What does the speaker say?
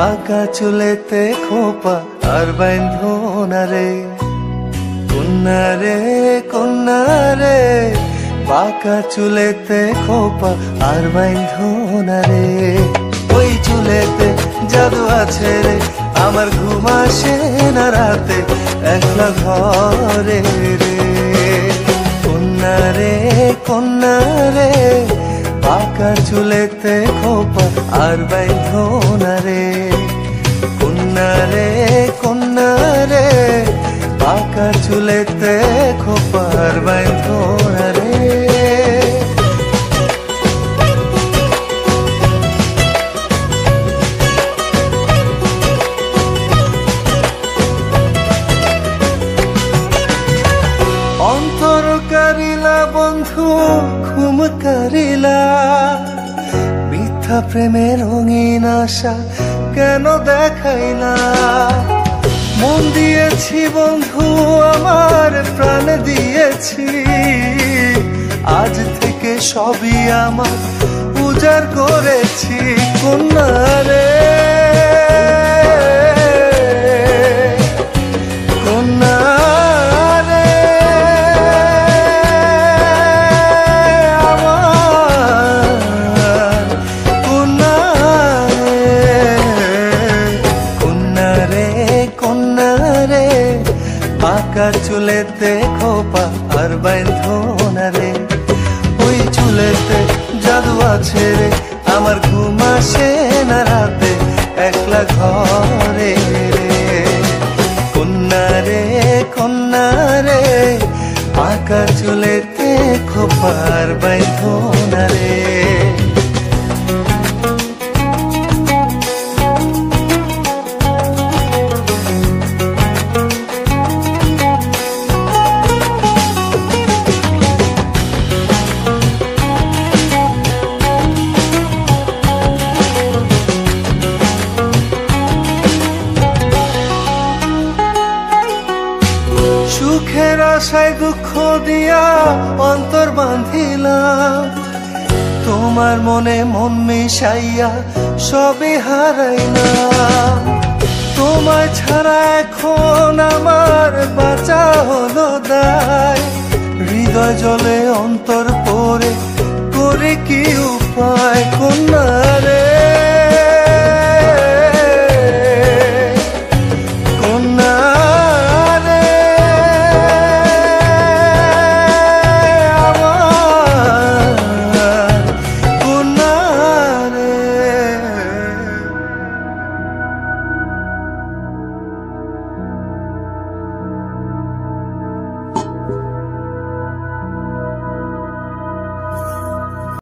বাঁকা চুলেতে খোপা আর বাইন্ধো না রে, কন্যা রে কন্যা রে, বাঁকা চুলেতে খোপা আর বাইন্ধো না রে। ওই চুলেতে জাদু আছে রে, আমার ঘুম আসে না রাতে একলা ঘরে রে। কন্যা রে কন্যা রে, বাঁকা চুলেতে খোপা আর বাইন্ধো না রে, কন্যা রে কন্যা রে, বাঁকা চুলেতে খোপা আর বাইন্ধো না রে। অন্তর কারিলা বন্ধু ঘুম কারিলা, মিথ্যা প্রেমের রঙিন আশা কেন দেখাইলা। মন দিয়েছি বন্ধু আমার প্রাণ দিয়েছি, আজ থেকে সবই আমার উজাড় করেছি। কন্যা রে কন্যা বাঁকা চুলেতে খোপা আর বাইন্ধো না রে। ওই চুলেতে জাদু আছে রে, আমার ঘুম আসে না রাতে একলা ঘরে রে। কন্যা রে কন্যা রে, বাঁকা চুলেতে খোপা আর বাইন্ধো না রে। সুখের আশায় দুঃখ দিয়া অন্তর বাঁধিলাম, তোমার মনে মন মিশাইয়া সবে হারাইলাম। তোমায় ছাড়া এখন আমার বাঁচা হলো দায়, হৃদয় জলে অন্তর পড়ে করে কি উপায়। কন্যা রে কন্যা